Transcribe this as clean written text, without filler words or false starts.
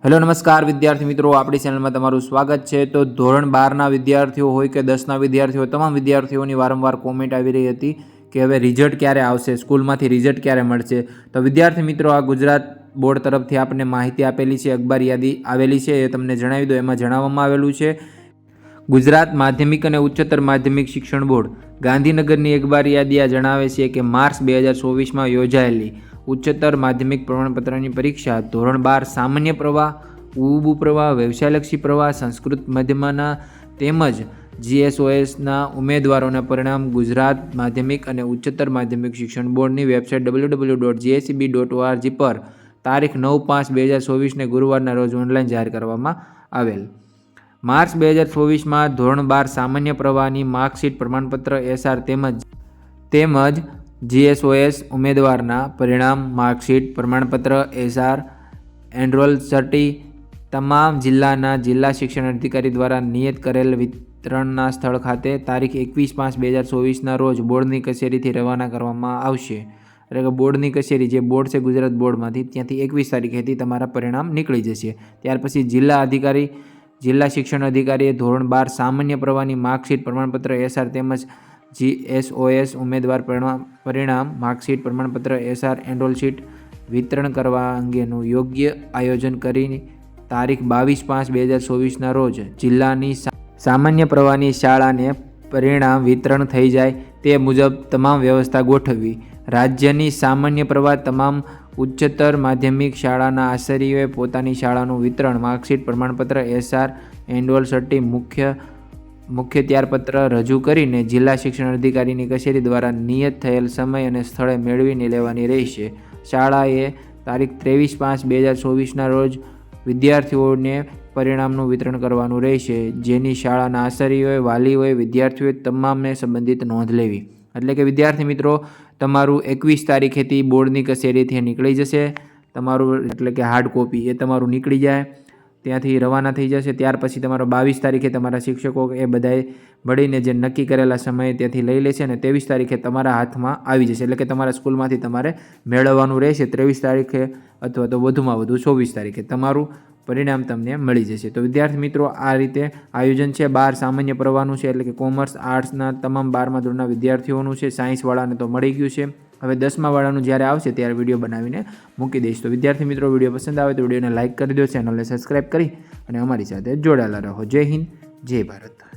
Hello નમસ્કાર વિદ્યાર્થી મિત્રો, આપણી ચેનલમાં તમારું સ્વાગત છે। તો ધોરણ 12ના વિદ્યાર્થીઓ હોય કે 10ના વિદ્યાર્થીઓ, તમામ વિદ્યાર્થીઓની વારંવાર કોમેન્ટ આવી રહી હતી કે હવે રિઝલ્ટ ક્યારે આવશે, સ્કૂલમાંથી રિઝલ્ટ ક્યારે મળશે। તો વિદ્યાર્થી મિત્રો, આ ગુજરાત બોર્ડ તરફથી આપણને માહિતી આપેલી છે, અખબાર યાદી આવેલી છે, એ તમને જણાવી દો। એમાં જણાવવામાં આવેલું છે ગુજરાત માધ્યમિક અને ઉચ્ચતર માધ્યમિક શિક્ષણ બોર્ડ ગાંધીનગરની અખબાર યાદી આ જણાવે છે કે માર્ચ 2024માં યોજાયેલી ઉચ્ચતર માધ્યમિક પ્રમાણપત્રની પરીક્ષા ધોરણ 12 સામાન્ય પ્રવાહ, ઉબુ પ્રવાહ, વ્યવસાયલક્ષી પ્રવાહ, સંસ્કૃત માધ્યમના તેમજ GSOSના ઉમેદવારોના પરિણામ ગુજરાત માધ્યમિક અને ઉચ્ચતર માધ્યમિક શિક્ષણ બોર્ડની વેબસાઇટ www.jseb.org પર તારીખ 9/5/2024ને ગુરુવારના રોજ ઓનલાઈન જાહેર કરવામાં આવેલ। માર્ચ 2024માં ધોરણ 12 સામાન્ય પ્રવાહની માર્કશીટ, પ્રમાણપત્ર, SR તેમજ GSOS ઉમેદવારના પરિણામ, માર્કશીટ, પ્રમાણપત્ર, SR, એનરોલ સર્ટી તમામ જિલ્લાના જિલ્લા શિક્ષણ અધિકારી દ્વારા નિયત કરેલ વિતરણના સ્થળ ખાતે તારીખ 21/5/2024ના રોજ બોર્ડની કચેરીથી રવાના કરવામાં આવશે। એટલે કે બોર્ડની કચેરી, જે બોર્ડ છે ગુજરાત બોર્ડમાંથી, ત્યાંથી 21 તારીખેથી તમારા પરિણામ નીકળી જશે। ત્યાર પછી જિલ્લા શિક્ષણ અધિકારીએ ધોરણ 12 સામાન્ય પ્રવાહની માર્કશીટ, પ્રમાણપત્ર, SR તેમજ GSOS ઉમેદવાર પરિણામ, માર્કશીટ, પ્રમાણપત્ર, SR, એનરોલ શીટ વિતરણ કરવા અંગેનું યોગ્ય આયોજન કરી તારીખ 22/5/2024ના રોજ જિલ્લાની સામાન્ય પ્રવાહની શાળાને પરિણામ વિતરણ થઈ જાય તે મુજબ તમામ વ્યવસ્થા ગોઠવવી। રાજ્યની સામાન્ય પ્રવાહ તમામ ઉચ્ચતર માધ્યમિક શાળાના આચાર્યોએ પોતાની શાળાનું વિતરણ, માર્કશીટ, પ્રમાણપત્ર, SR, એનરોલ સર્ટી મુખ્ય ત્યારપત્ર રજૂ કરીને જિલ્લા શિક્ષણ અધિકારીની કચેરી દ્વારા નિયત થયેલ સમય અને સ્થળે મેળવીને લેવાની રહેશે। શાળાએ તારીખ 23/5/2024ના રોજ વિદ્યાર્થીઓને પરિણામનું વિતરણ કરવાનું રહેશે, જેની શાળાના આચાર્યોએ, વાલીઓએ, વિદ્યાર્થીઓએ તમામને સંબંધિત નોંધ લેવી। એટલે કે વિદ્યાર્થી મિત્રો, તમારું 21 તારીખેથી બોર્ડની કચેરીથી નીકળી જશે તમારું, એટલે કે હાર્ડ કોપી એ તમારું નીકળી જાય, ત્યાંથી રવાના થઈ જશે। ત્યાર પછી તમારો 22 તારીખે તમારા શિક્ષકો એ બધાએ મળીને જે નક્કી કરેલા સમયે ત્યાંથી લઈ લેશે અને 23 તારીખે તમારા હાથમાં આવી જશે। એટલે કે તમારા સ્કૂલમાંથી તમારે મેળવવાનું રહેશે 23 તારીખે અથવા તો વધુમાં વધુ 24 તારીખે તમારું પરિણામ તમને મળી જશે। તો વિદ્યાર્થી મિત્રો, આ રીતે આયોજન છે। 12 સામાન્ય પ્રવાહનું છે, એટલે કે કોમર્સ, આર્ટ્સના તમામ 12મા ધોરણના વિદ્યાર્થીઓનું છે। સાયન્સવાળાને તો મળી ગયું છે, હવે 10મા વાળાનું જ્યારે આવશે ત્યારે વિડીયો બનાવીને મૂકી દઈશ। તો વિદ્યાર્થી મિત્રો, વિડીયો પસંદ આવે તો વિડીયોને લાઇક કરી દો, ચેનલને સબસ્ક્રાઈબ કરી અને અમારી સાથે જોડાયેલા રહો। જય હિન્દ, જય ભારત।